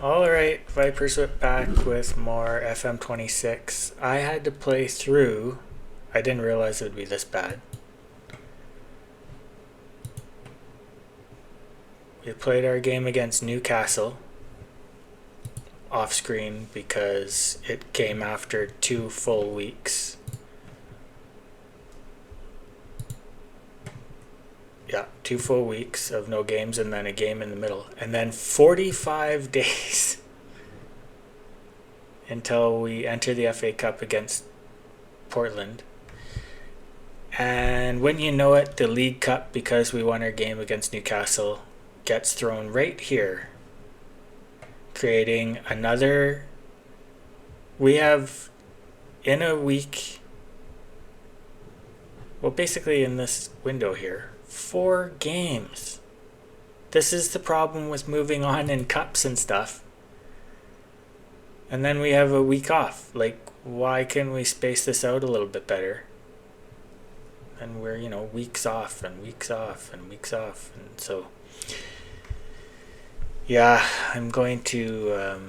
Alright, Vipers Whip back with more FM26. I had to play through. I didn't realize it would be this bad. We played our game against Newcastle off screen because it came after 2 full weeks. Yeah, 2 full weeks of no games and then a game in the middle. And then 45 days until we enter the FA Cup against Portland. And when you know it, the League Cup, because we won our game against Newcastle, gets thrown right here, creating another. We have in a week, well, basically in this window here, 4 games. This is the problem with moving on in cups and stuff. And then we have a week off. Like, why can't we space this out a little bit better? And we're, weeks off and weeks off and weeks off. And so, yeah, I'm going to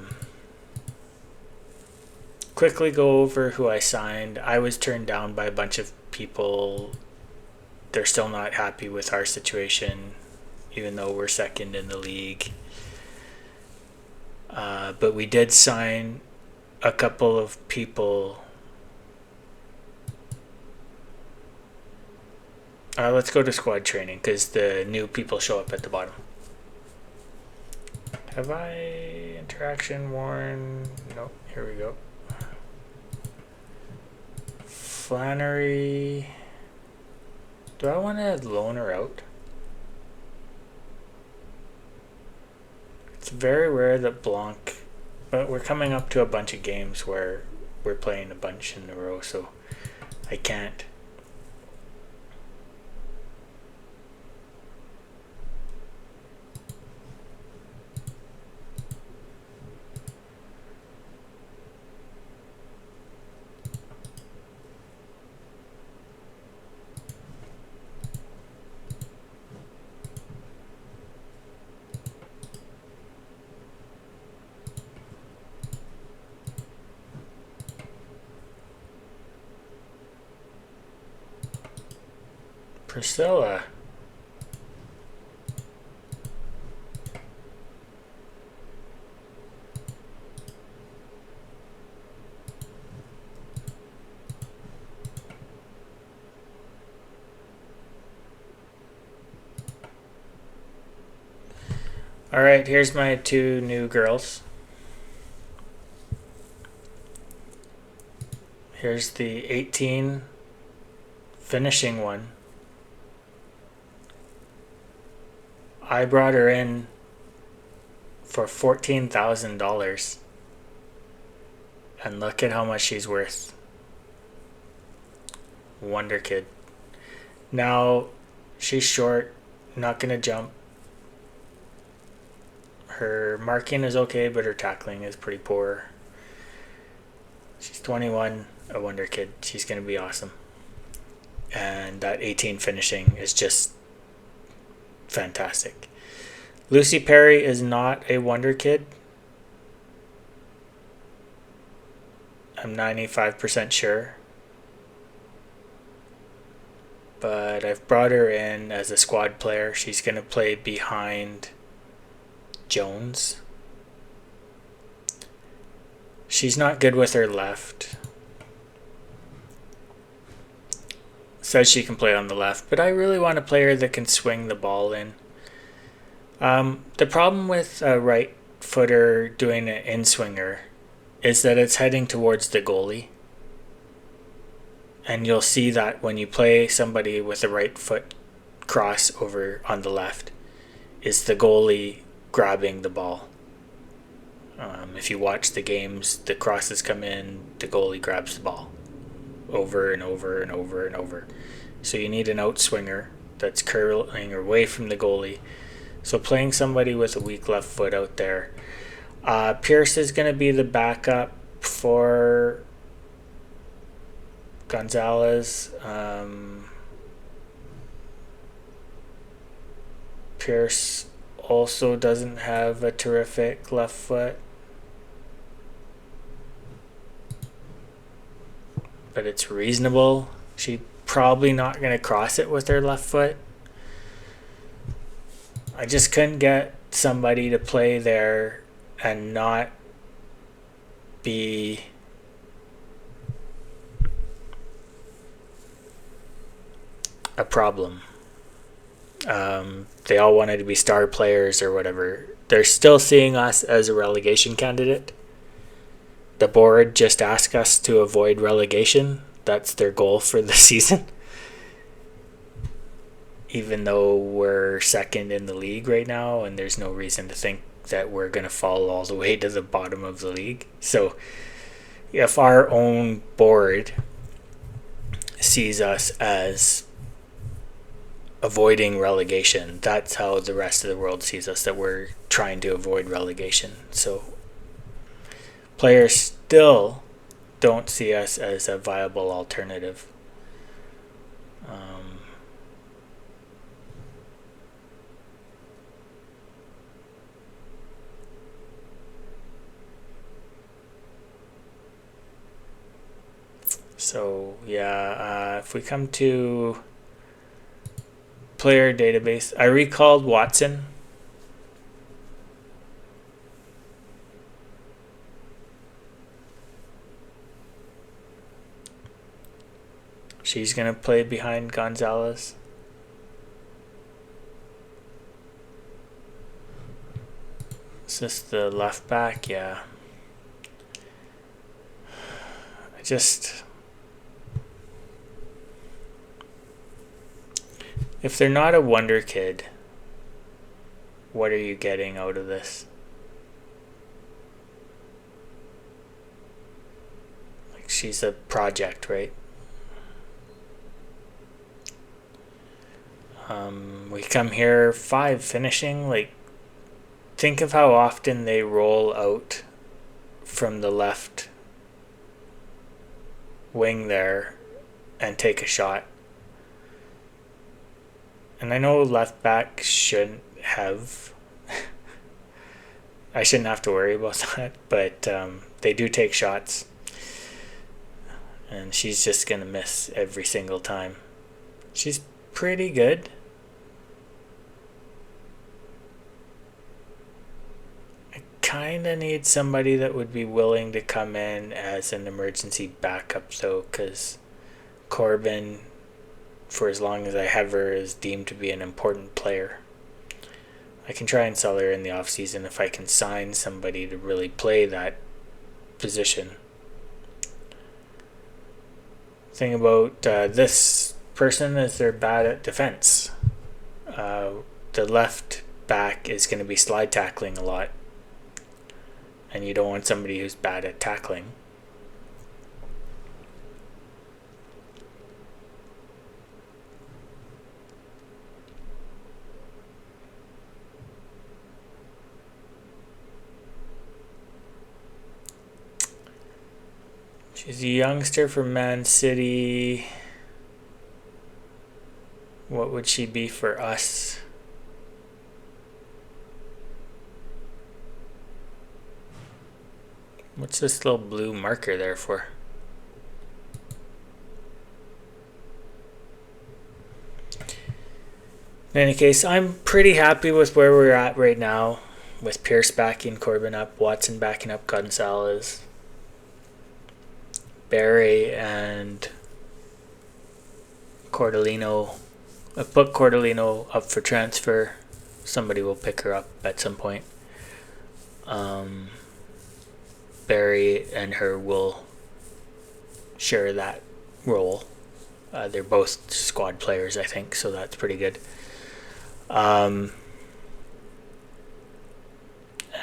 quickly go over who I signed. I was turned down by a bunch of people. They're still not happy with our situation, even though we're second in the league. But we did sign a couple of people. Let's go to squad training because the new people show up at the bottom. Have I interaction worn? Nope, here we go. Flannery. Do I want to loan her out? It's very rare that Blanc, but we're coming up to a bunch of games where we're playing a bunch in a row, so I can't. Priscilla. Alright, here's my 2 new girls. Here's the 18 finishing one. I brought her in for $14,000. And look at how much she's worth. Wonder kid. Now, she's short, not going to jump. Her marking is okay, but her tackling is pretty poor. She's 21, a wonder kid. She's going to be awesome. And that 18 finishing is just fantastic. Lucy Perry is not a wonder kid. I'm 95% sure. But I've brought her in as a squad player. She's going to play behind Jones. She's not good with her left. Says she can play on the left, but I really want a player that can swing the ball in. The problem with a right footer doing an in-swinger is that it's heading towards the goalie. And you'll see that when you play somebody with a right foot cross over on the left, is the goalie grabbing the ball. If you watch the games, the crosses come in, the goalie grabs the ball over and over and over and over. So you need an outswinger that's curling away from the goalie. So playing somebody with a weak left foot out there. Pierce is going to be the backup for Gonzalez. Pierce also doesn't have a terrific left foot. But it's reasonable. She's probably not going to cross it with her left foot. I just couldn't get somebody to play there and not be a problem. They all wanted to be star players or whatever. They're still seeing us as a relegation candidate. The board just asked us to avoid relegation. That's their goal for the season. Even though we're second in the league right now, and there's no reason to think that we're going to fall all the way to the bottom of the league. So if our own board sees us as avoiding relegation, that's how the rest of the world sees us, that we're trying to avoid relegation. So players still don't see us as a viable alternative. So yeah, if we come to player database, I recalled Watson. She's going to play behind Gonzalez. Is this the left back? Yeah. If they're not a wonder kid, what are you getting out of this? Like, she's a project, right? We come here 5 finishing. Like, think of how often they roll out from the left wing there and take a shot. And I know left back shouldn't have I shouldn't have to worry about that, but they do take shots, and she's just gonna miss every single time. She's pretty good. I kinda need somebody that would be willing to come in as an emergency backup though, because Corbin, for as long as I have her, is deemed to be an important player. I can try and sell her in the off season if I can sign somebody to really play that position. Thing about this person is they're bad at defense. The left back is going to be slide tackling a lot, and you don't want somebody who's bad at tackling. She's a youngster from Man City. What would she be for us? What's this little blue marker there for? In any case, I'm pretty happy with where we're at right now, with Pierce backing Corbin up, Watson backing up Gonzalez, Barry and Cordellino. I put Cordellino up for transfer. Somebody will pick her up at some point. Barry and her will share that role. They're both squad players, I think, so that's pretty good.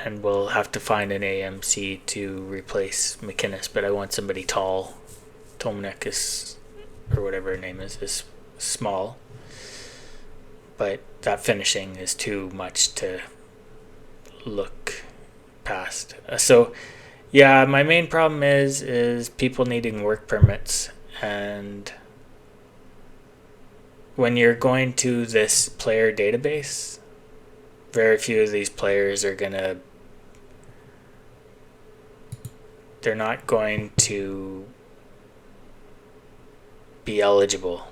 And we'll have to find an AMC to replace McInnes, but I want somebody tall. Tomanek is, or whatever her name is small, but that finishing is too much to look past. So yeah, my main problem is people needing work permits, and when you're going to this player database, very few of these players are gonna. They're not going to be eligible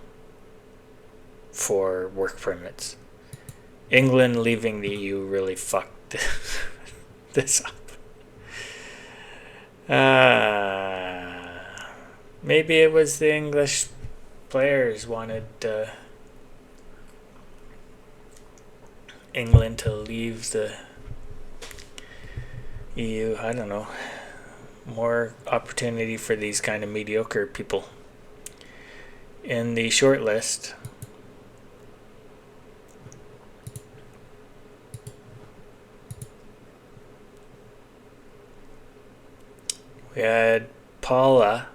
for work permits. England leaving the EU really fucked this up. Maybe it was the English players wanted England to leave the EU. I don't know. More opportunity for these kind of mediocre people. In the short list, we had Paula,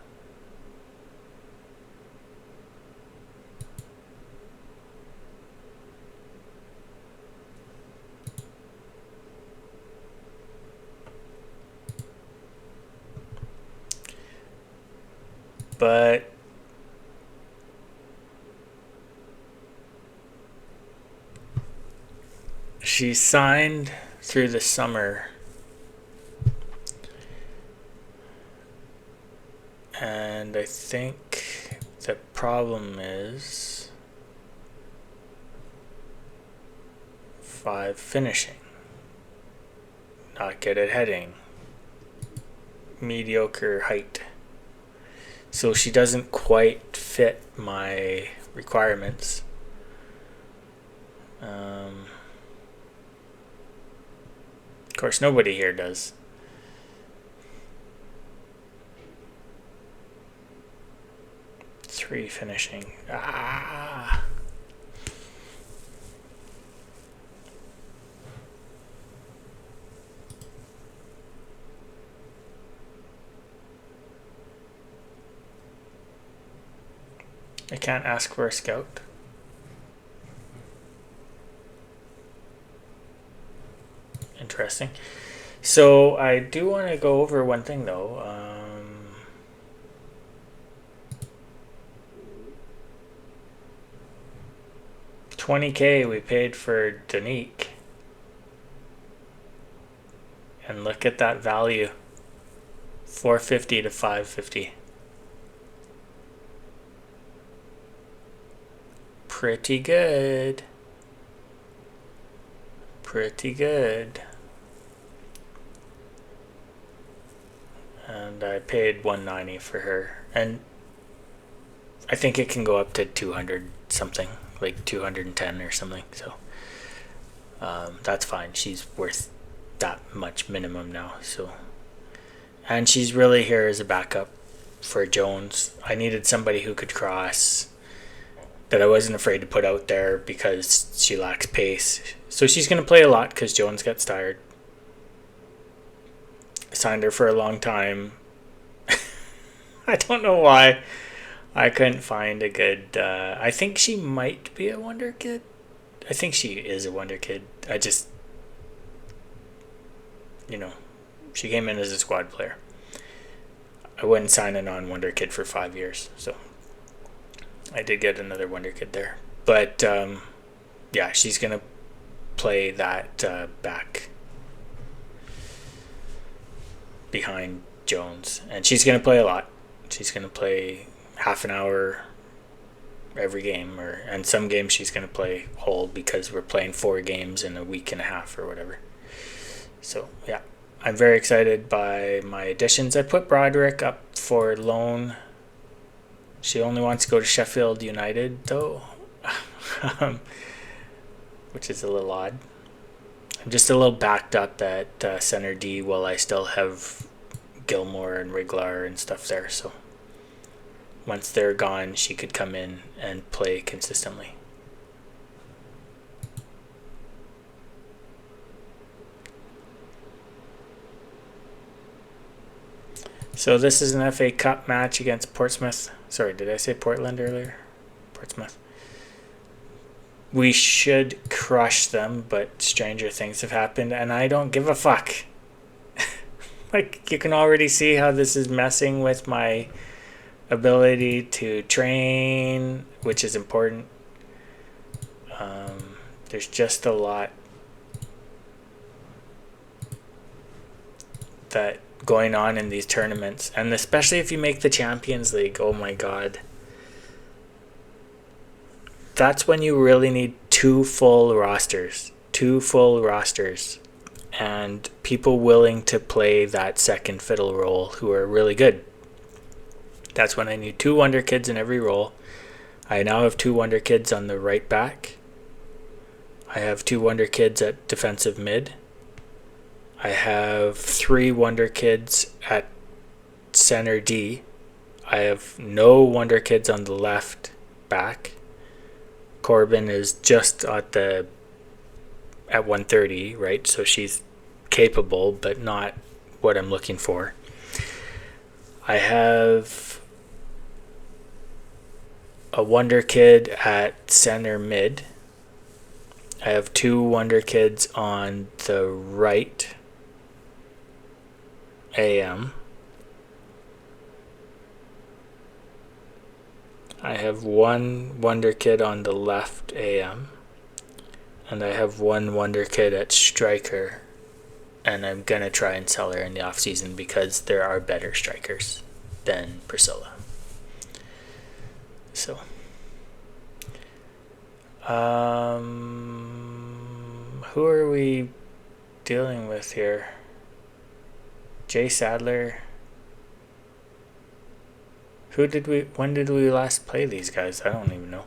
but she signed through the summer, and I think the problem is 5 finishing, not good at heading, mediocre height. So she doesn't quite fit my requirements. Of course, nobody here does. Three finishing. I can't ask for a scout. Interesting. So I do want to go over one thing though. 20K we paid for Danique. And look at that value. 450 to 550. Pretty good. Pretty good. And I paid 190 for her. And I think it can go up to 200 something, like 210 or something. So that's fine. She's worth that much minimum now. So, and she's really here as a backup for Jones. I needed somebody who could cross, that I wasn't afraid to put out there because she lacks pace. So she's going to play a lot because Jones gets tired. I signed her for a long time. I don't know why I couldn't find a good... I think she might be a wonder kid. I think she is a wonder kid. I just... she came in as a squad player. I wouldn't sign a non-wonder kid for 5 years, so... I did get another wonder kid there. But, yeah, she's going to play that back behind Jones. And she's going to play a lot. She's going to play half an hour every game. And some games she's going to play whole because we're playing 4 games in a week and a half or whatever. So, yeah. I'm very excited by my additions. I put Broderick up for loan. She only wants to go to Sheffield United, though, which is a little odd. I'm just a little backed up at center D while I still have Gilmore and Riglar and stuff there. So once they're gone, she could come in and play consistently. So this is an FA Cup match against Portsmouth. Sorry, did I say Portland earlier? Portsmouth. We should crush them, but stranger things have happened, and I don't give a fuck. Like, you can already see how this is messing with my ability to train, which is important. There's just a lot that going on in these tournaments, and especially if you make the Champions League, oh my god. That's when you really need two full rosters. And people willing to play that second fiddle role who are really good. That's when I need 2 wonder kids in every role. I now have 2 wonder kids on the right back. I have 2 wonder kids at defensive mid. I have 3 wonder kids at center D. I have no wonder kids on the left back. Corbin is just at 130, right? So she's capable, but not what I'm looking for. I have a wonder kid at center mid. I have 2 wonder kids on the right AM. I have 1 wonder kid on the left AM. And I have 1 wonder kid at striker. And I'm going to try and sell her in the off season because there are better strikers than Priscilla. So, who are we dealing with here? Jay Sadler. When did we last play these guys? I don't even know.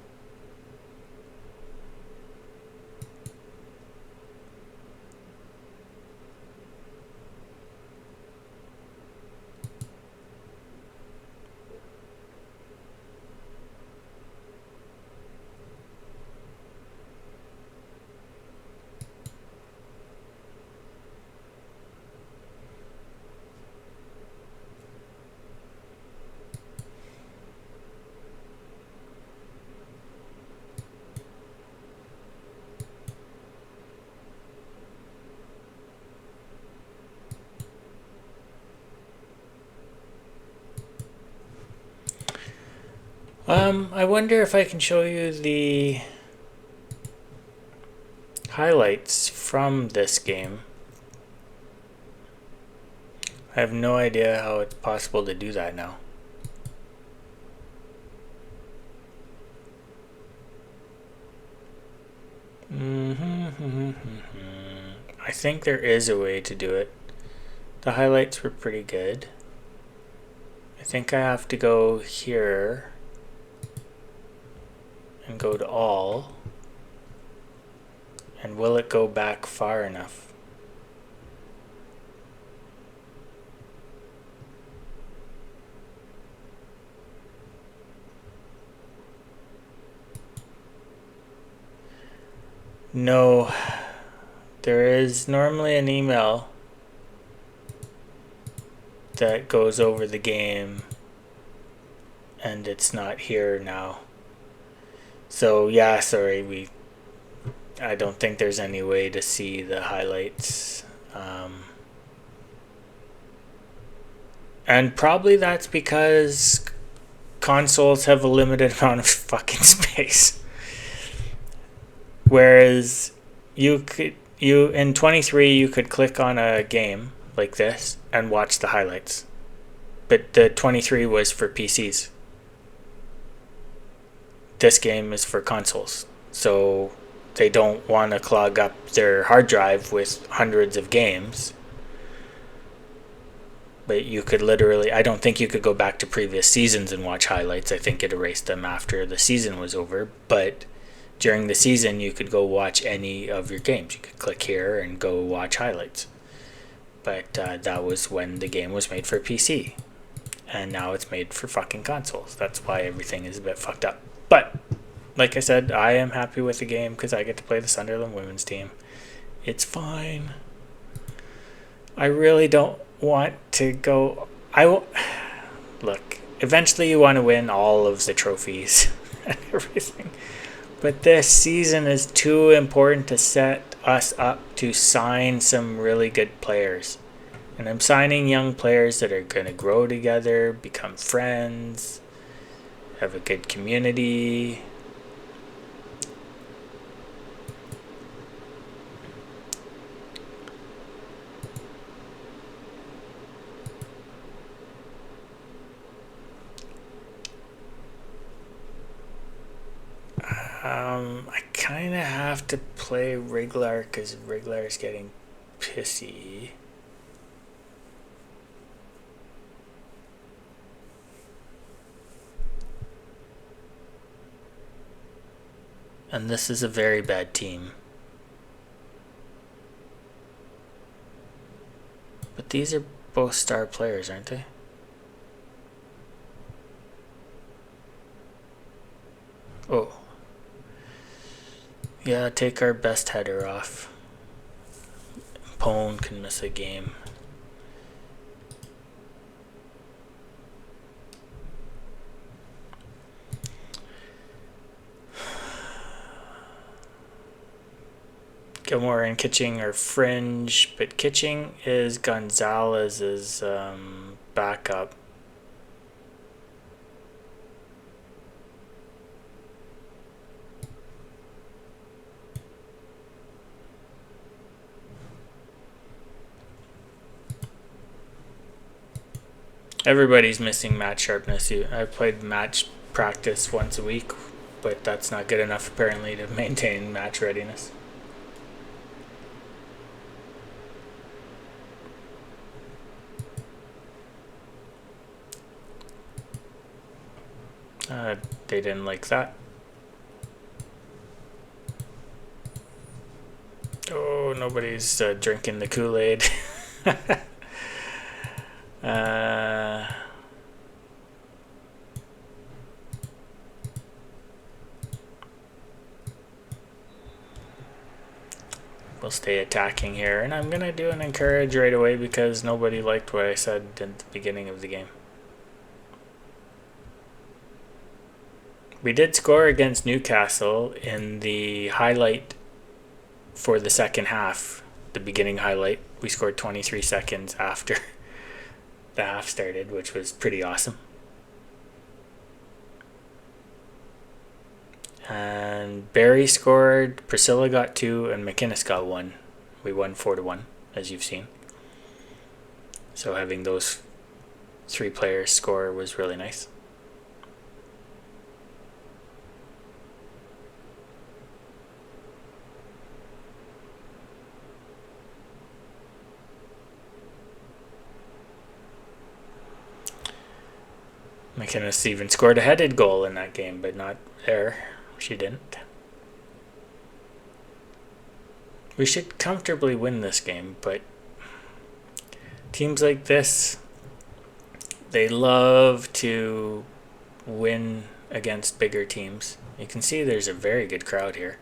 I wonder if I can show you the highlights from this game. I have no idea how it's possible to do that now. I think there is a way to do it. The highlights were pretty good. I think I have to go here and go to all. And will it go back far enough? No. There is normally an email that goes over the game, and it's not here now. So yeah, sorry, I don't think there's any way to see the highlights. And probably that's because consoles have a limited amount of fucking space. Whereas you in 23 you could click on a game like this and watch the highlights. But the 23 was for PCs. This game is for consoles. So they don't want to clog up their hard drive with hundreds of games. But you could literally, I don't think you could go back to previous seasons and watch highlights. I think it erased them after the season was over. But during the season, you could go watch any of your games. You could click here and go watch highlights. But that was when the game was made for PC. And now it's made for fucking consoles. That's why everything is a bit fucked up. But, like I said, I am happy with the game because I get to play the Sunderland women's team. It's fine. I really don't want to go... Look, eventually you want to win all of the trophies and everything. But this season is too important to set us up to sign some really good players. And I'm signing young players that are going to grow together, become friends, have a good community. I kind of have to play Wriggler because Wriggler is getting pissy. And this is a very bad team. But these are both star players, aren't they? Oh. Yeah, take our best header off. Pone can miss a game. Gilmore and Kitching are fringe, but Kitching is Gonzalez's backup. Everybody's missing match sharpness. I played match practice once a week, but that's not good enough apparently to maintain match readiness. They didn't like that. Oh, nobody's drinking the Kool-Aid. We'll stay attacking here, and I'm gonna do an encourage right away because nobody liked what I said at the beginning of the game. We did score against Newcastle in the highlight for the second half, the beginning highlight. We scored 23 seconds after the half started, which was pretty awesome. And Barry scored, Priscilla got 2, and McInnes got 1. We won 4-1, as you've seen. So having those 3 players score was really nice. McInnes even scored a headed goal in that game, but not there. She didn't. We should comfortably win this game, but teams like this, they love to win against bigger teams. You can see there's a very good crowd here.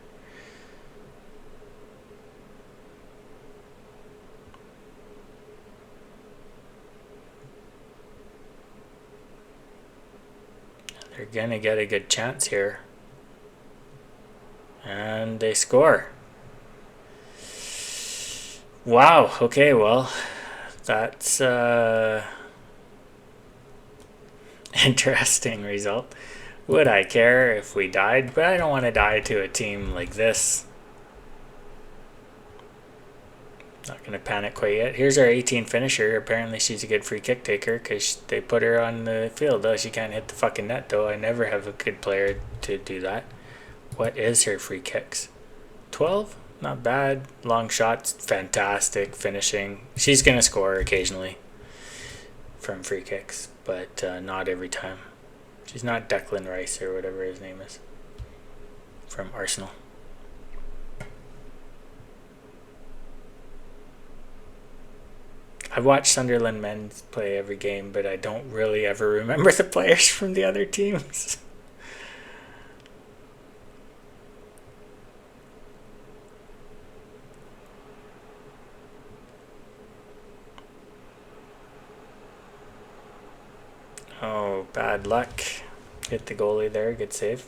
They're gonna get a good chance here. And they score. Wow, okay, well, that's interesting result. Would I care if we died? But I don't want to die to a team like this. Not going to panic quite yet. Here's our 18 finisher. Apparently she's a good free kick taker because they put her on the field. Oh, she can't hit the fucking net though. I never have a good player to do that. What is her free kicks? 12? Not bad. Long shots. Fantastic. Finishing. She's going to score occasionally from free kicks, but not every time. She's not Declan Rice or whatever his name is from Arsenal. I watch Sunderland men play every game, but I don't really ever remember the players from the other teams. Oh, bad luck. Hit the goalie there. Good save.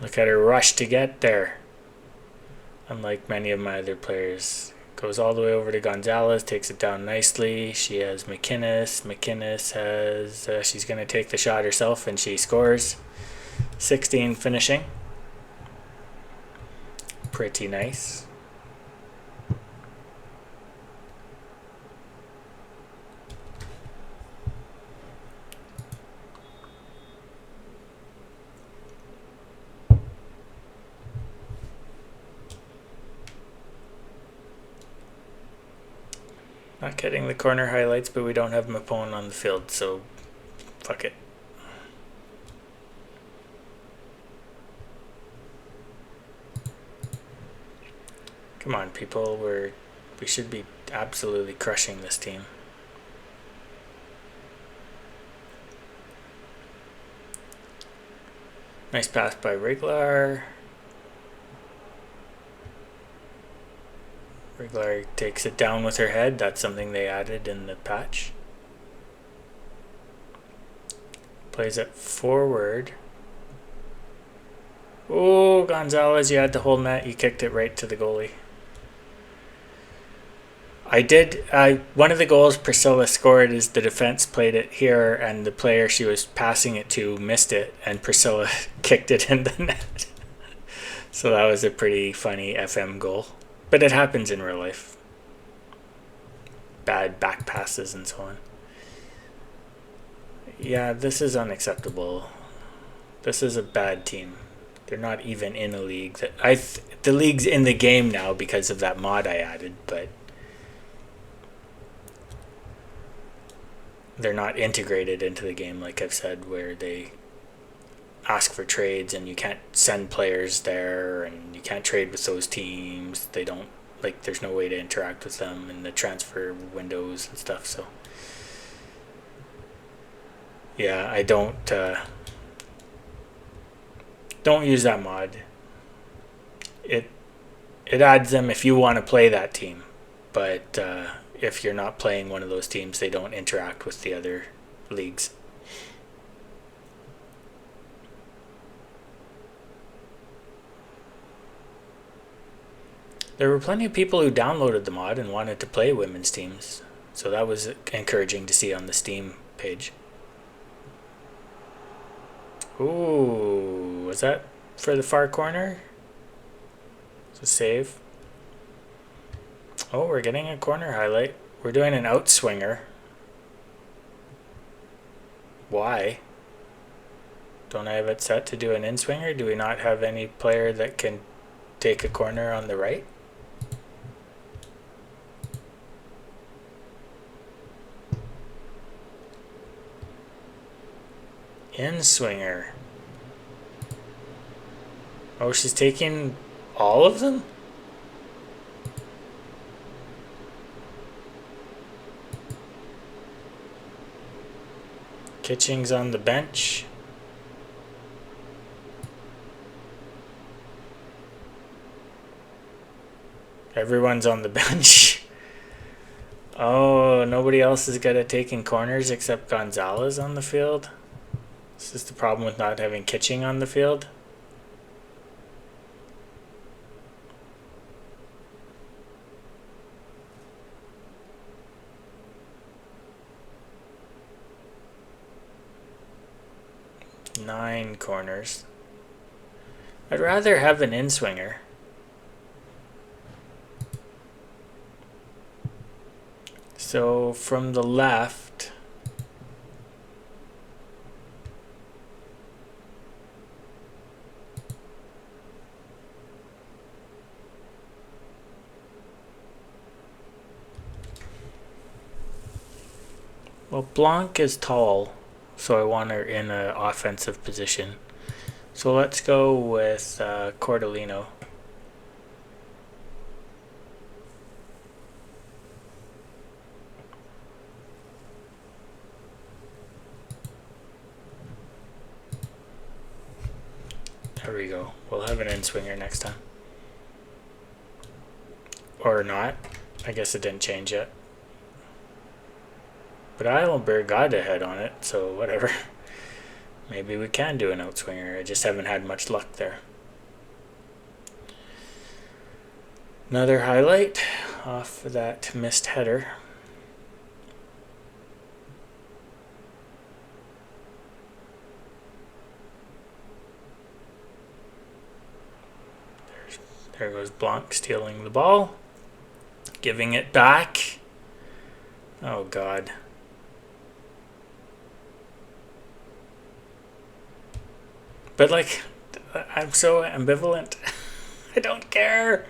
Look at her rush to get there. Unlike many of my other players, Goes all the way over to Gonzalez, takes it down nicely. She has McInnes. McInnes has, she's going to take the shot herself, and she scores. 16 finishing. Pretty nice. Not getting the corner highlights, but we don't have Mapone on the field, so fuck it. Come on, people. We should be absolutely crushing this team. Nice pass by Riglar. Riglar takes it down with her head. That's something they added in the patch. Plays it forward. Oh, Gonzalez, you had to hold that. You kicked it right to the goalie. One of the goals Priscilla scored is the defense played it here, and the player she was passing it to missed it, and Priscilla kicked it in the net. So that was a pretty funny FM goal. But it happens in real life. Bad back passes and so on. Yeah, this is unacceptable. This is a bad team. They're not even in a league. The league's in the game now because of that mod I added, but they're not integrated into the game, like I've said, where they ask for trades and you can't send players there and you can't trade with those teams. They don't, like, there's no way to interact with them in the transfer windows and stuff. So yeah, I don't use that mod. It adds them if you want to play that team, but if you're not playing one of those teams, they don't interact with the other leagues. There were plenty of people who downloaded the mod and wanted to play women's teams, so that was encouraging to see on the Steam page. Ooh, was that for the far corner? It's a save. Oh, we're getting a corner highlight. We're doing an outswinger. Why? Don't I have it set to do an in-swinger? Do we not have any player that can take a corner on the right? In-swinger. Oh, she's taking all of them? Kitching's on the bench. Everyone's on the bench. Oh, nobody else is good at taking corners except Gonzalez on the field. This is the problem with not having Kitching on the field. Nine corners. I'd rather have an in-swinger. So from the left, well, Blanc is tall, so I want her in an offensive position. So let's go with Cordolino. There we go. We'll have an in-swinger next time. Or not. I guess it didn't change yet. But Eilenberg got a head on it, so whatever. Maybe we can do an outswinger. I just haven't had much luck there. Another highlight. off of that missed header. There goes Blanc stealing the ball, giving it back. Oh God. But like, I'm so ambivalent. I don't care.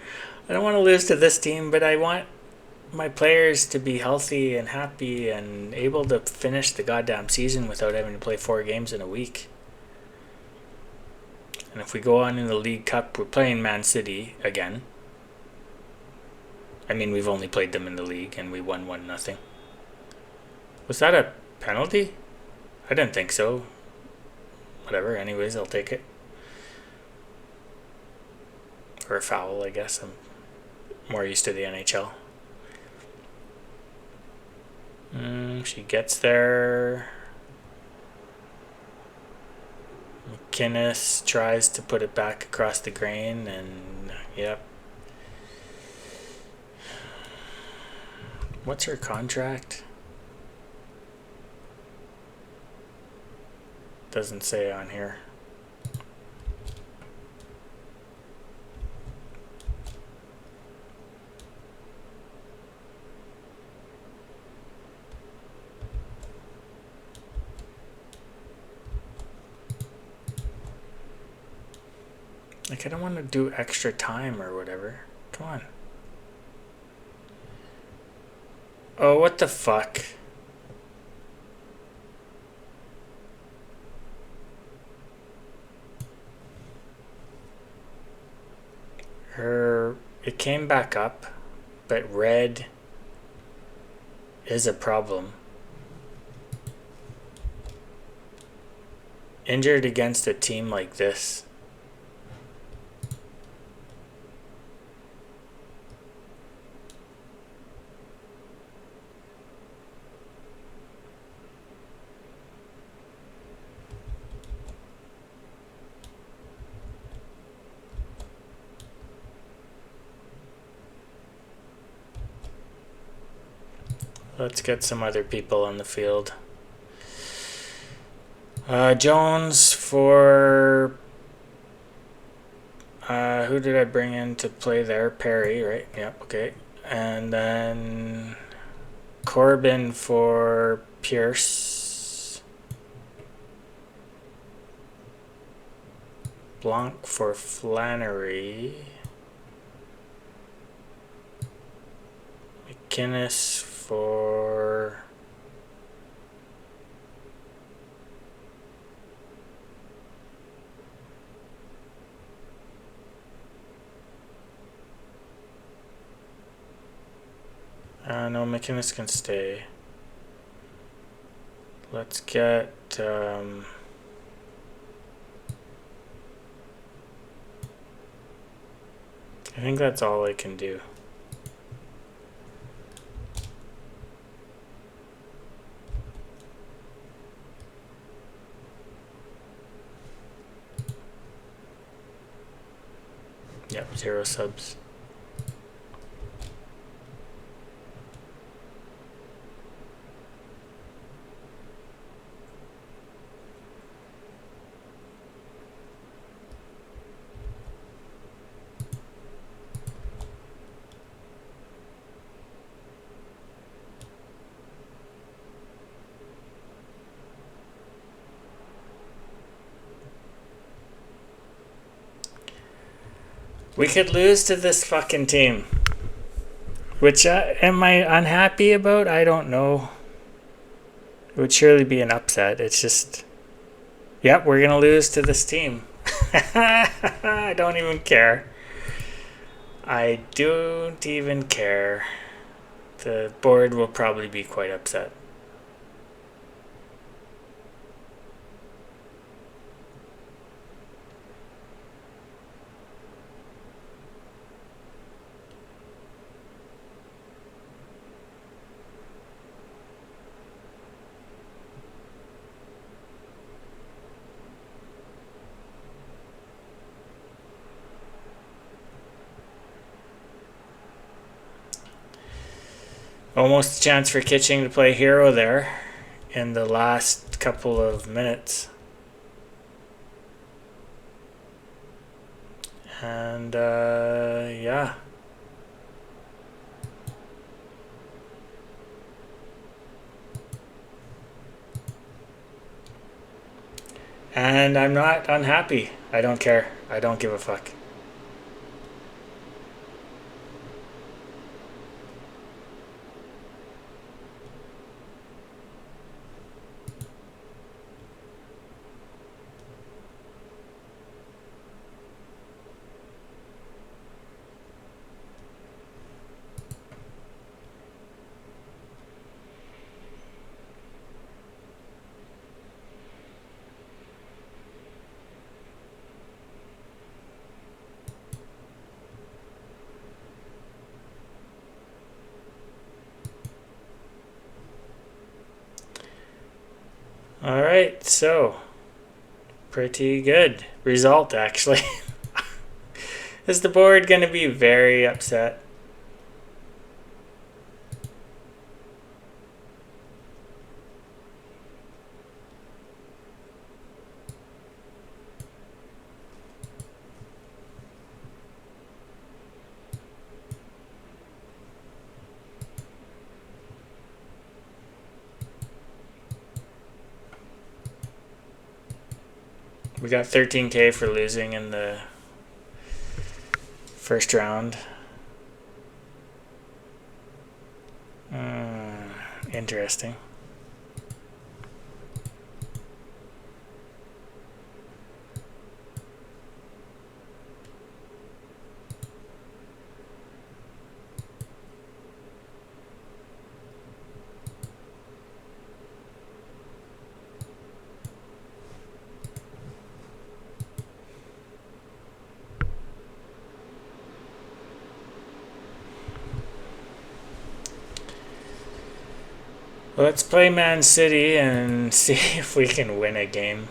I don't want to lose to this team, but I want my players to be healthy and happy and able to finish the goddamn season without having to play 4 games in a week. And if we go on in the League Cup, we're playing Man City again. I mean, we've only played them in the league and we won 1-0. Was that a penalty? I didn't think so. Whatever, anyways, I'll take it. Or a foul, I guess. I'm more used to the NHL. She gets there. McInnes tries to put it back across the grain, and yep. What's her contract? Doesn't say on here. Like, I don't want to do extra time or whatever. Come on. Oh, what the fuck? It came back up, but red is a problem. Injured against a team like this. Let's get some other people on the field. Jones for... who did I bring in to play there? Perry, right? Yep, okay. And then Corbin for Pierce. Blanc for Flannery. McInnes for... no, McInnes can stay. Let's get... I think that's all I can do. Yep, 0 subs. We could lose to this fucking team. Which, am I unhappy about? I don't know. It would surely be an upset. It's just... Yep, we're going to lose to this team. I don't even care. I don't even care. The board will probably be quite upset. Almost a chance for Kitching to play hero there in the last couple of minutes. And yeah. And I'm not unhappy. I don't care. I don't give a fuck. Alright, so pretty good result actually. Is the board going to be very upset? We got 13k for losing in the first round. Interesting. Let's play Man City and see if we can win a game.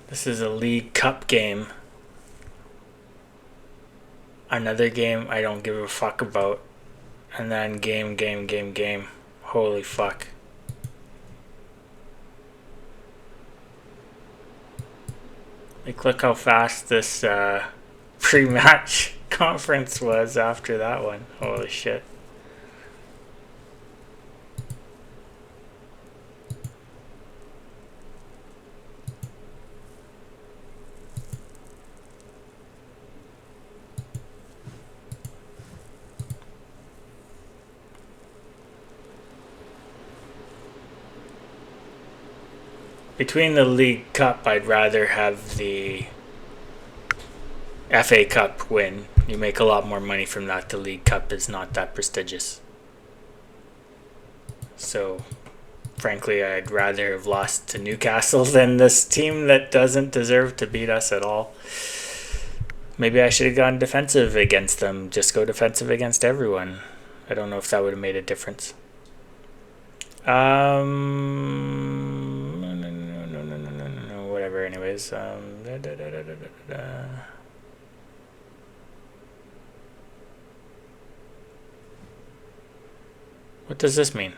This is a League Cup game. Another game I don't give a fuck about. And then game. Holy fuck. Like, look how fast this pre-match conference was after that one. Holy shit. Between the League Cup, I'd rather have the FA Cup win. You make a lot more money from that. The League Cup is not that prestigious. So, frankly, I'd rather have lost to Newcastle than this team that doesn't deserve to beat us at all. Maybe I should have gone defensive against them. Just go defensive against everyone. I don't know if that would have made a difference. Whatever, anyways. What does this mean?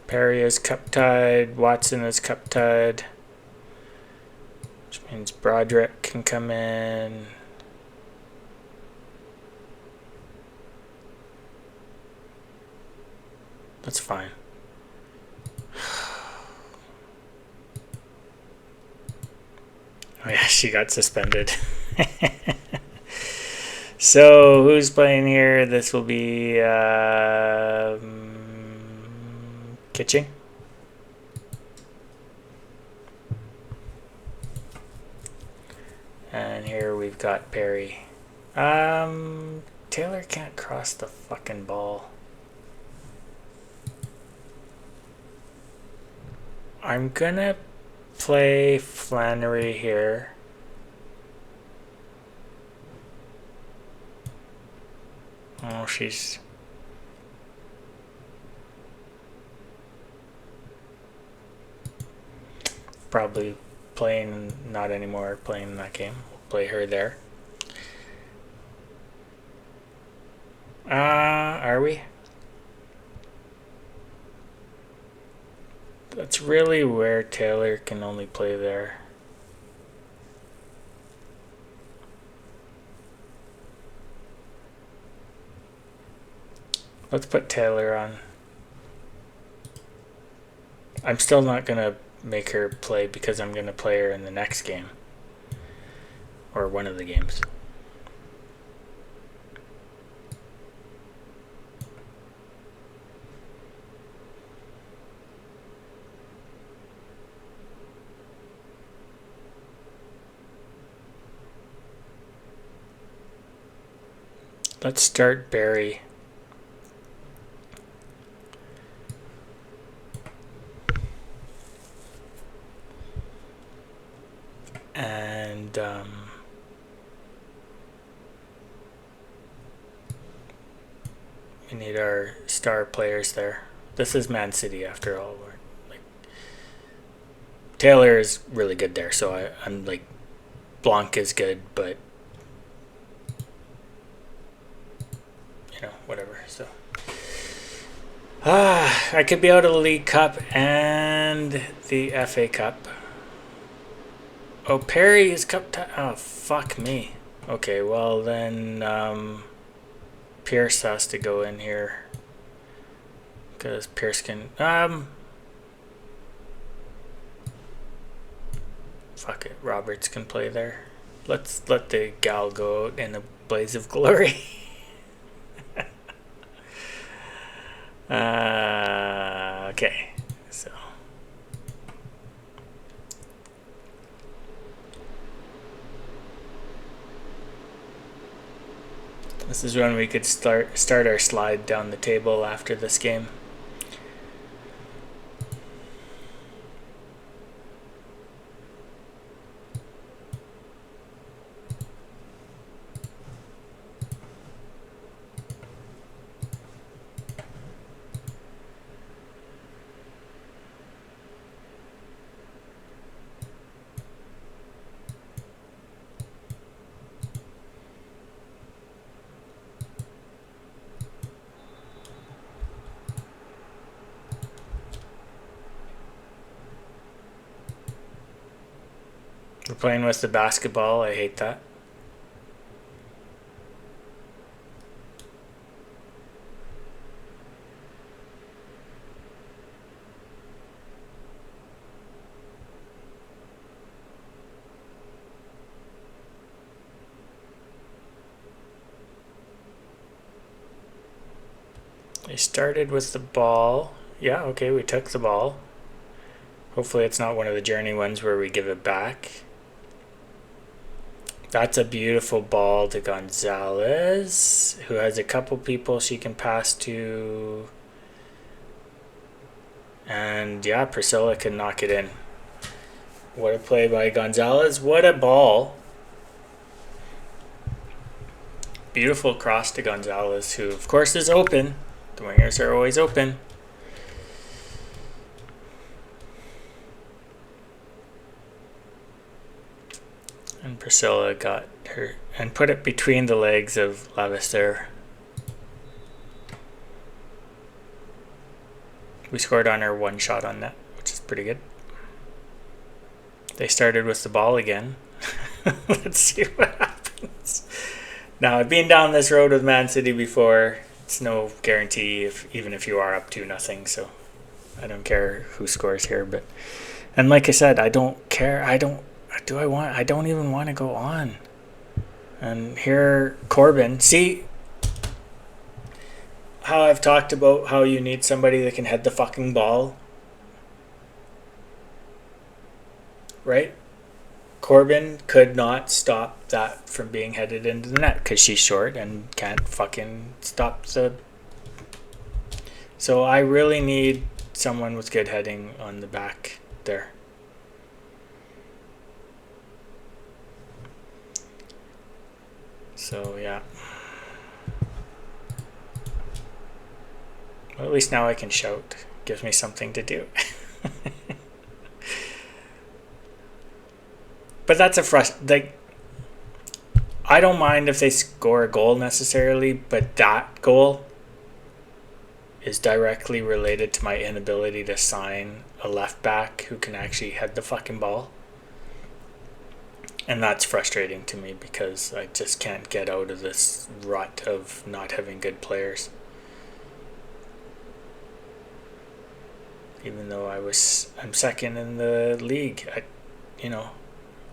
Perry is cup tied, Watson is cup tied, which means Broderick can come in. That's fine. Oh yeah, she got suspended. So who's playing here? This will be Kitching. here we've got Perry. Taylor can't cross the fucking ball. I'm gonna play Flannery here. Oh, she's... probably playing, not anymore playing that game. We'll play her there. Are we? That's really where Taylor can only play there. Let's put Taylor on. I'm still not going to make her play because I'm going to play her in the next game. Or one of the games. Let's start Barry. And we need our star players there. This is Man City after all. Like, Taylor is really good there, so I'm like, Blanc is good, but you know, whatever. So I could be out of the League Cup and the FA Cup. Oh, Perry is cup time. Oh, fuck me. Okay, well then Pierce has to go in here. Because Pierce can... fuck it, Roberts can play there. Let's let the gal go out in a blaze of glory. Okay, so... this is when we could start our slide down the table after this game. We're playing with the basketball. I hate that. They started with the ball. Yeah, okay, we took the ball. Hopefully it's not one of the journey ones where we give it back. That's a beautiful ball to Gonzalez, who has a couple people she can pass to. And yeah, Priscilla can knock it in. What a play by Gonzalez. What a ball. Beautiful cross to Gonzalez, who of course is open. The wingers are always open. And Priscilla got her and put it between the legs of Levis there. We scored on our one shot on net, which is pretty good. They started with the ball again. Let's see what happens. Now, I've been down this road with Man City before. It's no guarantee even if you are up 2-0, so I don't care who scores here. But and like I said, I don't care. I don't even want to go on. And here, Corbin. See how I've talked about how you need somebody that can head the fucking ball? Right? Corbin could not stop that from being headed into the net because she's short and can't fucking stop the. So I really need someone with good heading on the back there. So yeah. Well, at least now I can shout. Gives me something to do. But that's like, I don't mind if they score a goal necessarily, but that goal is directly related to my inability to sign a left back who can actually head the fucking ball. And that's frustrating to me because I just can't get out of this rut of not having good players. Even though I'm second in the league at,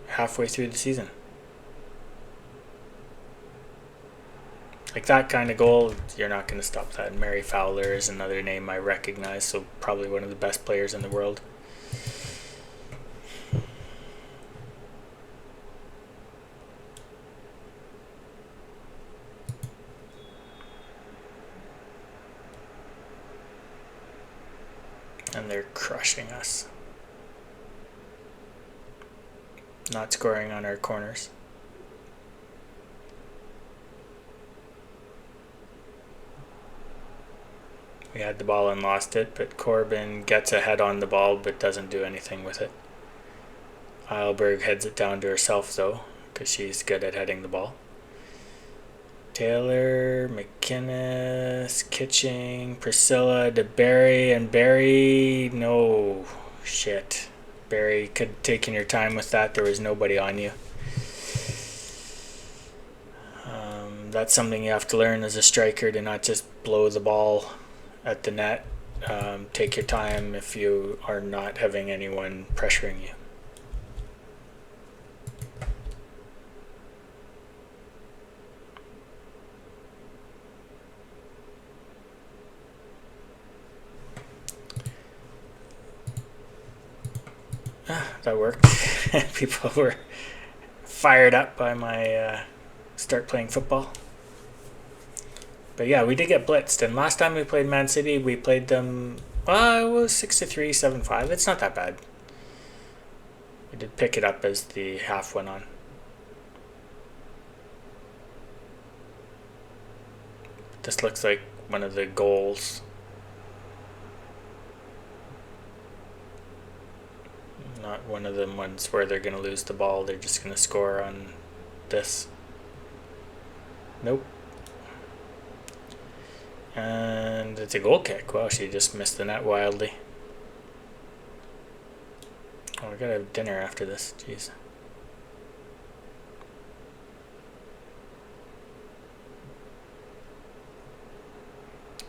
halfway through the season. Like that kind of goal, you're not going to stop that. Mary Fowler is another name I recognize, so probably one of the best players in the world. And they're crushing us. Not scoring on our corners. We had the ball and lost it, but Corbin gets a head on the ball but doesn't do anything with it. Eilberg heads it down to herself though, because she's good at heading the ball. Taylor, McInnes, Kitching, Priscilla, DeBerry, and Barry. No shit. Barry could have taken your time with that. There was nobody on you. That's something you have to learn as a striker, to not just blow the ball at the net. Take your time if you are not having anyone pressuring you. That worked. People were fired up by my start playing football. But yeah, we did get blitzed, and last time we played Man City, we played them. It was 6-3, 7-5. It's not that bad. We did pick it up as the half went on. This looks like one of the goals. Not one of them ones where they're going to lose the ball. They're just going to score on this. Nope. And it's a goal kick. Wow, she just missed the net wildly. Oh, we gotta have dinner after this. Jeez.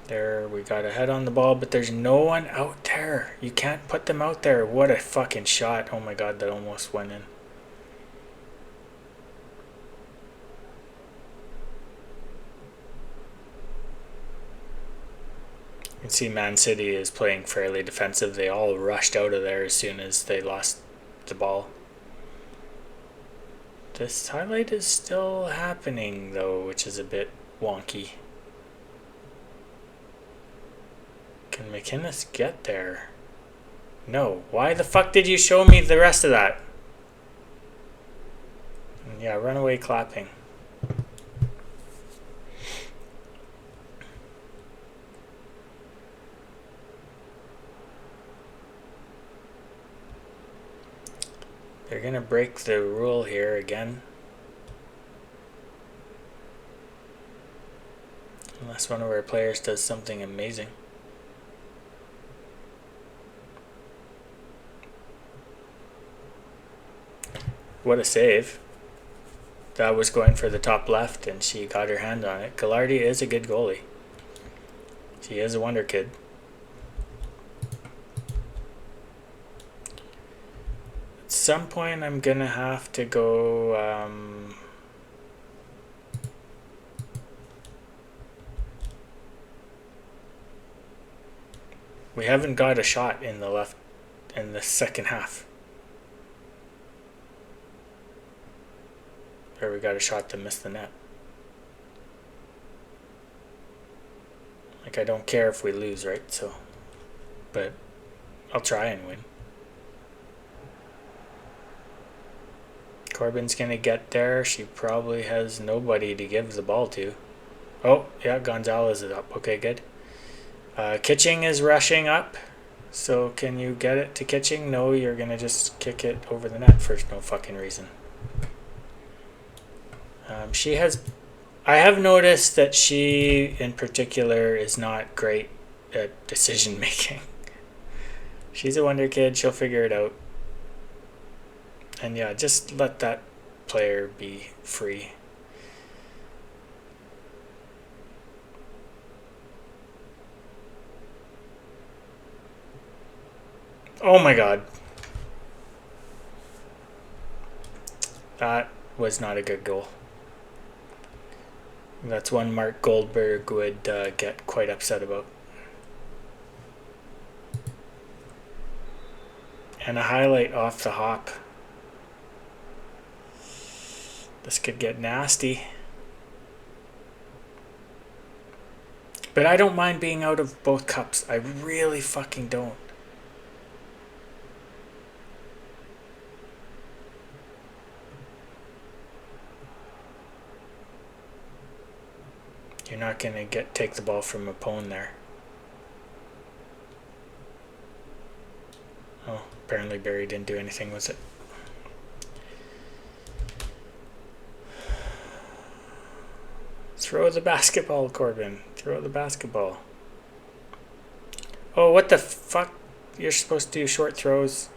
There, we got a head on the ball, but there's no one out there. You can't put them out there. What a fucking shot. Oh my god, that almost went in. You can see Man City is playing fairly defensive. They all rushed out of there as soon as they lost the ball. This highlight is still happening though, which is a bit wonky. Can McInnes get there? No. Why the fuck did you show me the rest of that? Yeah, runaway clapping. They're going to break the rule here again. Unless one of our players does something amazing. What a save. That was going for the top left and she got her hand on it. Gallardi is a good goalie. She is a wonder kid. At some point I'm gonna have to go we haven't got a shot in the second half. Or we got a shot to miss the net. Like, I don't care if we lose, right? So, but I'll try and win. Corbin's gonna get there. She probably has nobody to give the ball to. Oh, yeah, Gonzalez is up. Okay, good. Kitching is rushing up. So can you get it to Kitching? No, you're gonna just kick it over the net for no fucking reason. She has... I have noticed that she, in particular, is not great at decision making. She's a wonder kid. She'll figure it out. And yeah, just let that player be free. Oh my god. That was not a good goal. That's one Mark Goldberg would get quite upset about. And a highlight off the hop. This could get nasty. But I don't mind being out of both cups. I really fucking don't. You're not going to take the ball from a pwn there. Oh, apparently Barry didn't do anything with it. Throw the basketball, Corbin. Throw the basketball. Oh, what the fuck? You're supposed to do short throws.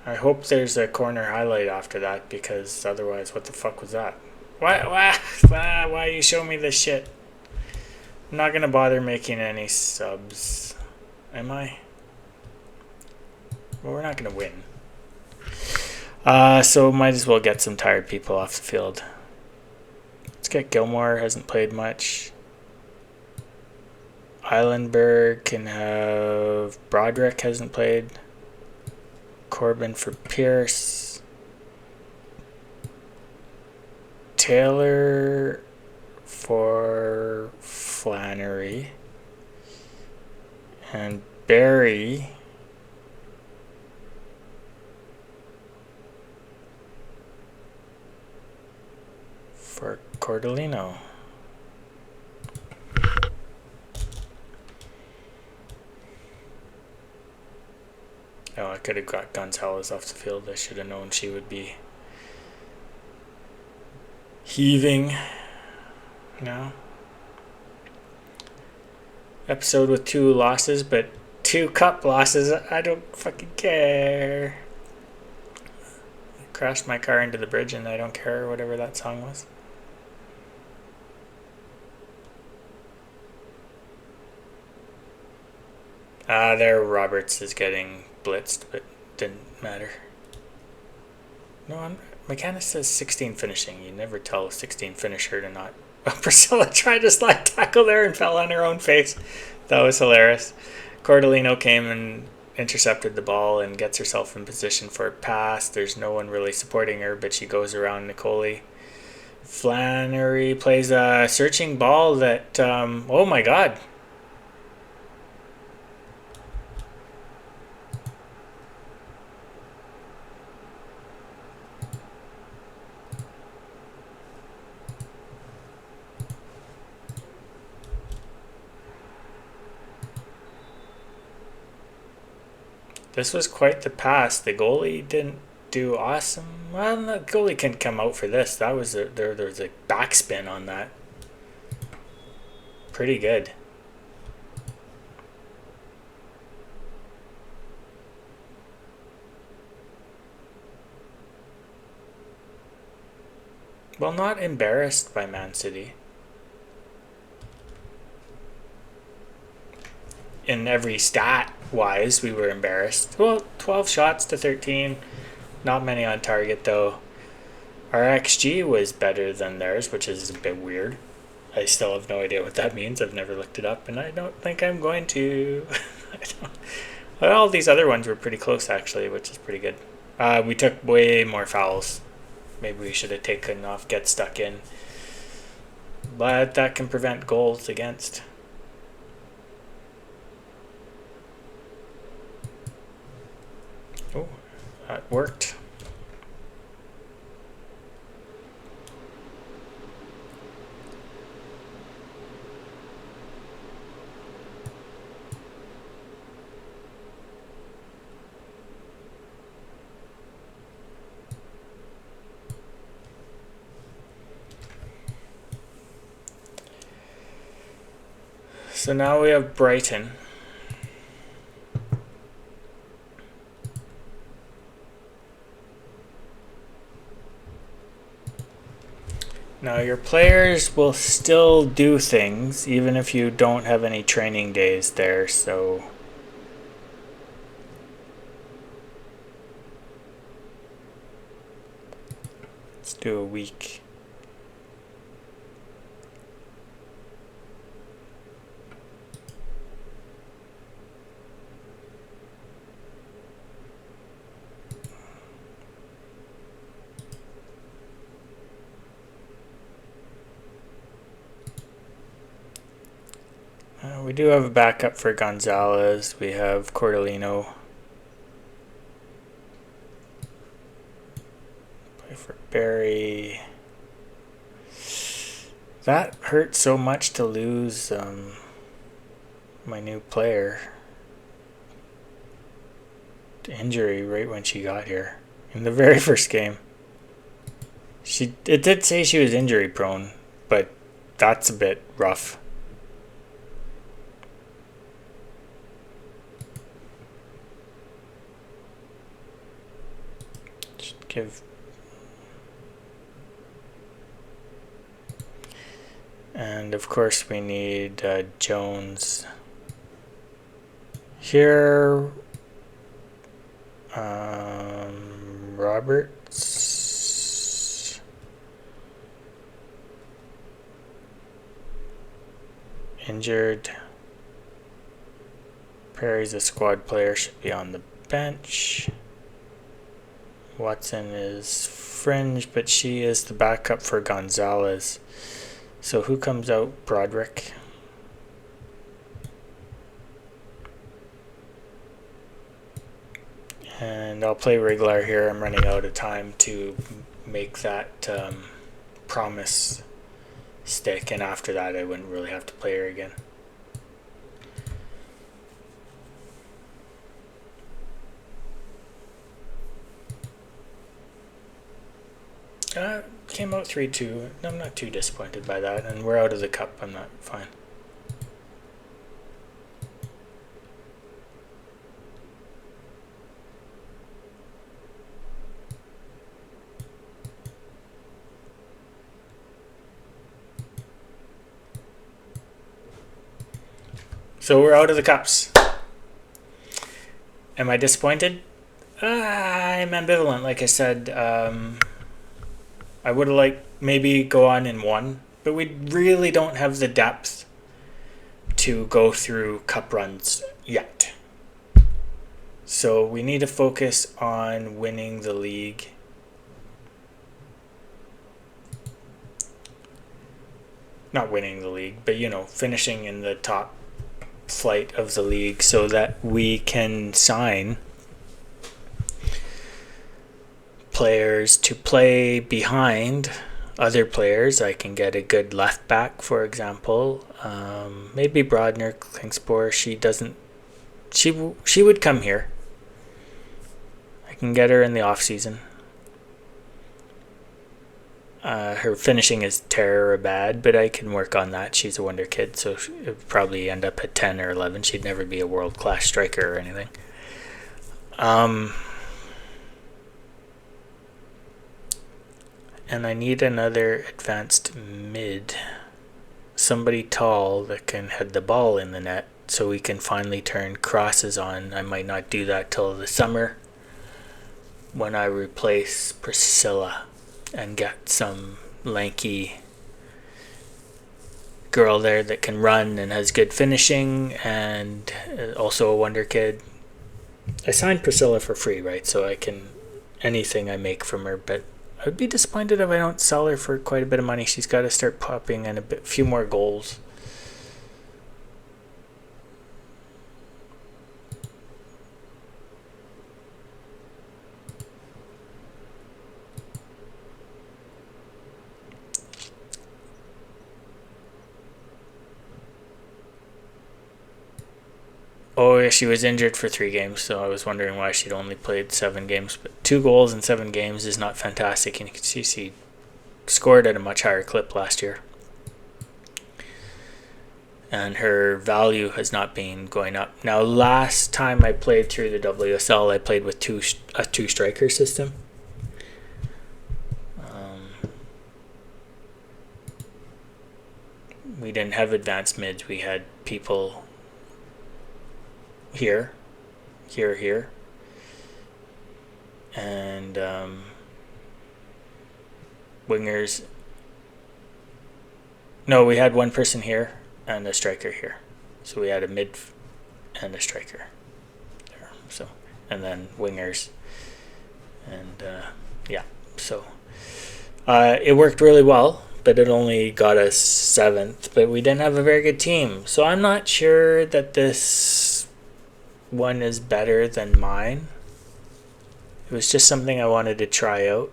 I hope there's a corner highlight after that, because otherwise, what the fuck was that? Why you show me this shit? I'm not gonna bother making any subs. Am I? Well, we're not gonna win. So might as well get some tired people off the field. Let's get Gilmore, hasn't played much. Islandberg can have... Broderick hasn't played. Corbin for Pierce. Taylor for Flannery. And Barry for Cordellino. Oh, I could have got Gonzalez off the field. I should have known she would be heaving now. Episode with 2 losses, but 2 cup losses. I don't fucking care. I crashed my car into the bridge and I don't care, whatever that song was. There Roberts is getting blitzed, but didn't matter. No, McCannis says 16 finishing. You never tell a 16 finisher to not. Priscilla tried to slide tackle there and fell on her own face. That was hilarious. Cordellino came and intercepted the ball and gets herself in position for a pass. There's no one really supporting her, but she goes around Nicole. Flannery plays a searching ball that, oh my god. This was quite the pass. The goalie didn't do awesome. Well, the goalie can come out for this. That was there was a backspin on that. Pretty good. Well, not embarrassed by Man City. In every stat wise, we were embarrassed. Well, 12 shots to 13. Not many on target though. Our XG was better than theirs, which is a bit weird. I still have no idea what that means. I've never looked it up and I don't think I'm going to. Well, all these other ones were pretty close actually, which is pretty good. We took way more fouls. Maybe we should have taken off get stuck in. But that can prevent goals against. Oh, that worked. So now we have Brighton. Now your players will still do things even if you don't have any training days there, so let's do a week. We do have a backup for Gonzalez. We have Cordellino. Play for Barry. That hurt so much to lose my new player to injury right when she got here in the very first game. It did say she was injury prone, but that's a bit rough. And of course we need Jones here. Roberts. Injured. Perry's a squad player, should be on the bench. Watson is fringe, but she is the backup for Gonzalez. So who comes out? Broderick. And I'll play Wriggler here. I'm running out of time to make that promise stick, and after that I wouldn't really have to play her again. Came out 3-2. I'm not too disappointed by that, and we're out of the cup. I'm not fine. So we're out of the cups. Am I disappointed? I'm ambivalent. Like I said, I would have liked maybe go on in one, but we really don't have the depth to go through cup runs yet. So we need to focus on winning the league. Not winning the league, but finishing in the top flight of the league so that we can sign players to play behind other players. I can get a good left back, for example. Maybe Brodner, Klingspor. She would come here. I can get her in the off season. Her finishing is terror bad, but I can work on that. She's a wonder kid, so she'll probably end up at 10 or 11. She'd never be a world-class striker or anything. And I need another advanced mid. Somebody tall that can head the ball in the net so we can finally turn crosses on. I might not do that till the summer when I replace Priscilla and get some lanky girl there that can run and has good finishing and also a wonder kid. I signed Priscilla for free, right? So I can anything I make from her, but I would be disappointed if I don't sell her for quite a bit of money. She's got to start popping in few more goals. Oh, yeah, she was injured for 3 games, so I was wondering why she'd only played 7 games. But 2 goals in 7 games is not fantastic, and you can see she scored at a much higher clip last year. And her value has not been going up. Now, last time I played through the WSL, I played with a 2-striker system. We didn't have advanced mids. We had people here, and wingers. No, we had one person here and a striker here, so we had a mid and a striker there. So, and then wingers, and so it worked really well. But it only got us 7th. But we didn't have a very good team, so I'm not sure that this one is better than mine. It was just something I wanted to try out.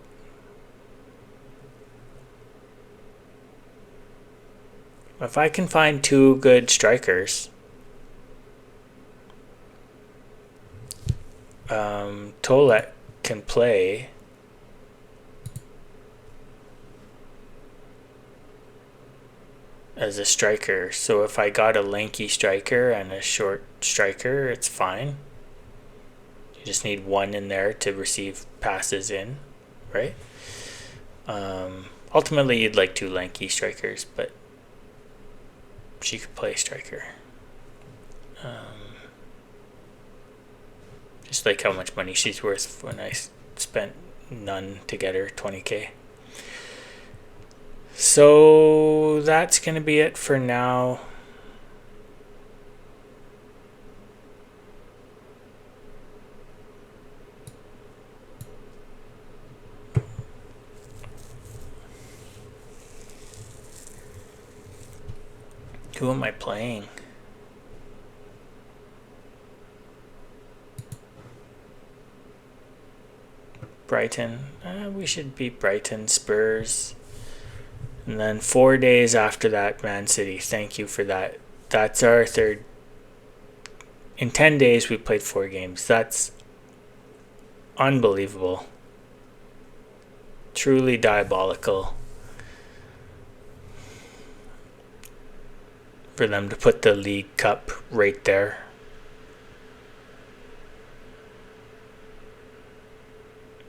If I can find 2 good strikers, Tolet can play. As a striker, so if I got a lanky striker and a short striker, it's fine. You just need one in there to receive passes in, right? Ultimately, you'd like 2 lanky strikers, but she could play striker. Just like how much money she's worth when I spent none to get her, 20k. So that's going to be it for now. Who am I playing? Brighton. We should beat Brighton. Spurs. And then 4 days after that, Man City. Thank you for that. That's our 3rd. In 10 days, we played 4 games. That's unbelievable. Truly diabolical for them to put the League Cup right there.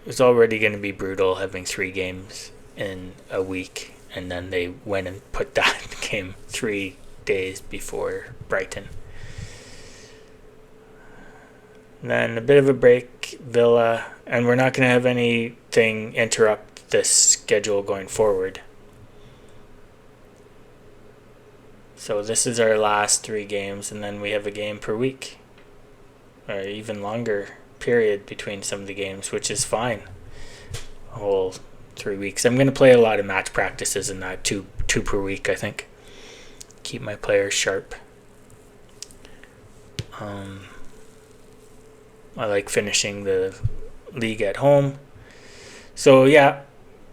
It was already going to be brutal having 3 games in a week. And then they went and put that game 3 days before Brighton. And then a bit of a break, Villa. And we're not going to have anything interrupt this schedule going forward. So this is our last 3 games. And then we have a game per week. Or even longer period between some of the games, which is fine. A whole 3 weeks. I'm going to play a lot of match practices in that, two per week, I think. Keep my players sharp. I like finishing the league at home. So yeah,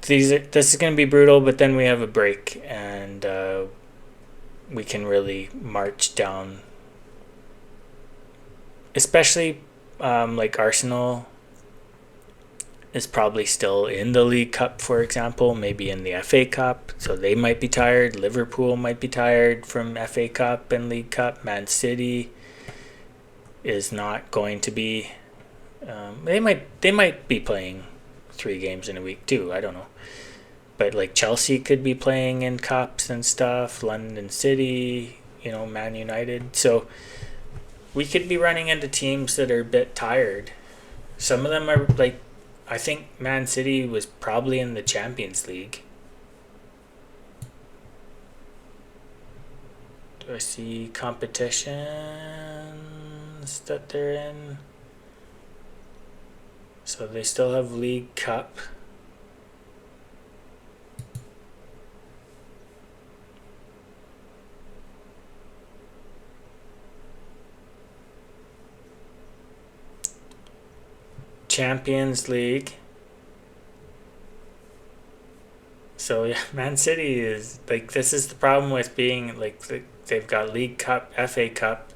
this is going to be brutal, but then we have a break and we can really march down. Especially like Arsenal is probably still in the League Cup, for example, maybe in the FA Cup, so they might be tired. Liverpool might be tired from FA Cup and League Cup. Man City is not going to be. They might be playing 3 games in a week too. I don't know, but like Chelsea could be playing in cups and stuff. London City, Man United. So we could be running into teams that are a bit tired. Some of them are like. I think Man City was probably in the Champions League. Do I see competitions that they're in? So they still have League Cup. Champions League. So yeah, Man City is like, this is the problem with being like, they've got League Cup, FA Cup,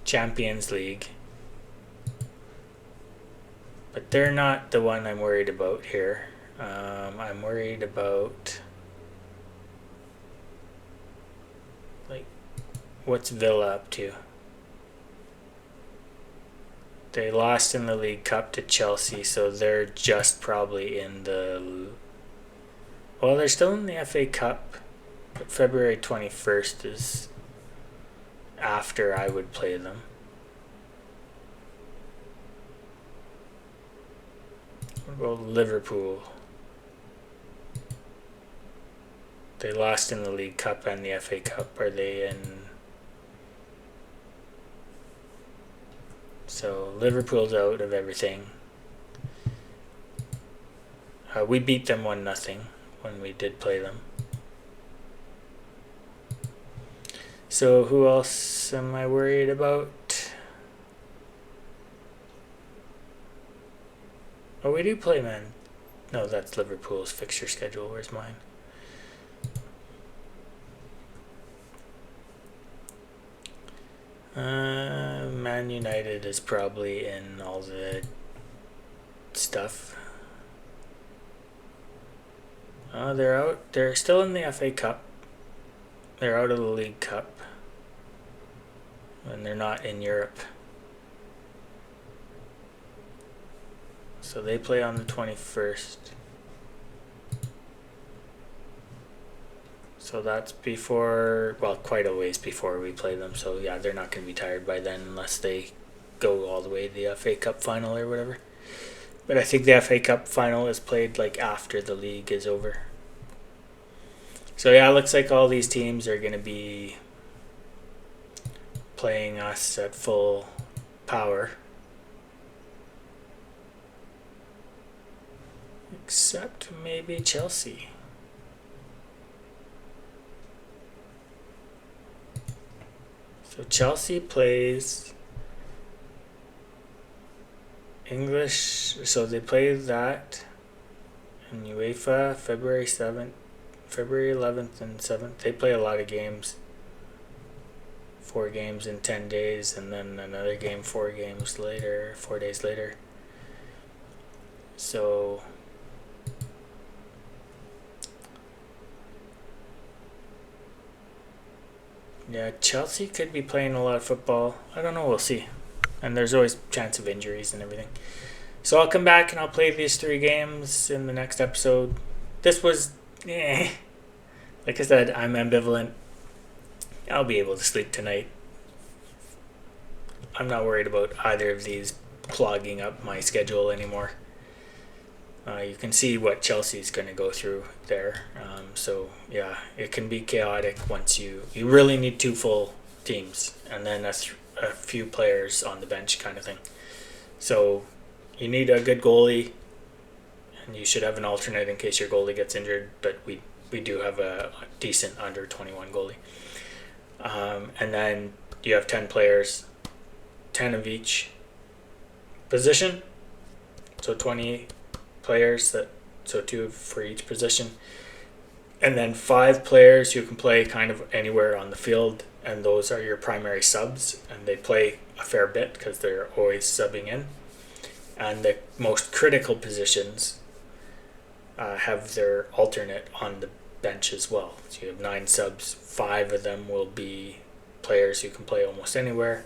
Champions League, but they're not the one I'm worried about here. I'm worried about, like, what's Villa up to? They lost in the League Cup to Chelsea, so they're just probably in the... Well, they're still in the FA Cup, but February 21st is after I would play them. What about Liverpool? They lost in the League Cup and the FA Cup. Are they in... So Liverpool's out of everything. We beat them 1-0 when we did play them. So who else am I worried about? Oh, we do play, man. No, that's Liverpool's fixture schedule. Where's mine? Man United is probably in all the stuff. Oh, they're out. They're still in the FA Cup. They're out of the League Cup. And they're not in Europe. So they play on the 21st. So that's before, well, quite a ways before we play them. So yeah, they're not going to be tired by then unless they go all the way to the FA Cup final or whatever. But I think the FA Cup final is played like after the league is over. So yeah, it looks like all these teams are going to be playing us at full power. Except maybe Chelsea. So Chelsea plays English, so they play that in UEFA February 7th, February 11th and 7th. They play a lot of games. 4 games in 10 days, and then another game 4 days later. So yeah, Chelsea could be playing a lot of football. I don't know, we'll see. And there's always chance of injuries and everything. So I'll come back and I'll play these 3 games in the next episode. This was, like I said, I'm ambivalent. I'll be able to sleep tonight. I'm not worried about either of these clogging up my schedule anymore. You can see what Chelsea's going to go through there. So yeah, it can be chaotic once you really need 2 full teams and then a few players on the bench kind of thing. So you need a good goalie, and you should have an alternate in case your goalie gets injured, but we do have a decent under 21 goalie. And then you have 10 players, 10 of each position, so 20 players, so 2 for each position, and then 5 players who can play kind of anywhere on the field, and those are your primary subs, and they play a fair bit because they're always subbing in. And the most critical positions have their alternate on the bench as well. So you have 9 subs, 5 of them will be players who can play almost anywhere,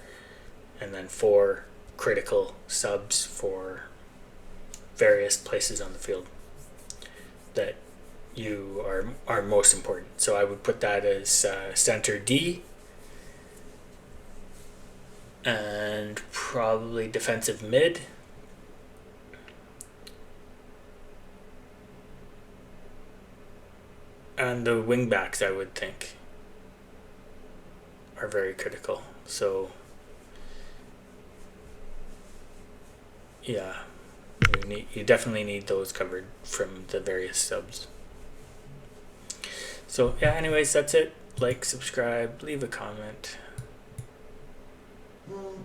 and then 4 critical subs for various places on the field that you are most important. So I would put that as center D, and probably defensive mid, and the wing backs I would think are very critical. So yeah, You definitely need those covered from the various subs. So yeah, anyways, that's it. Like, subscribe, leave a comment. And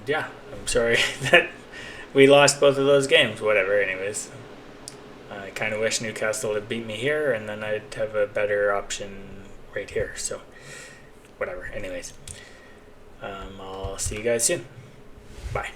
yeah, I'm sorry that we lost both of those games. Whatever, anyways. I kind of wish Newcastle had beat me here, and then I'd have a better option right here. So whatever, anyways. I'll see you guys soon. Bye.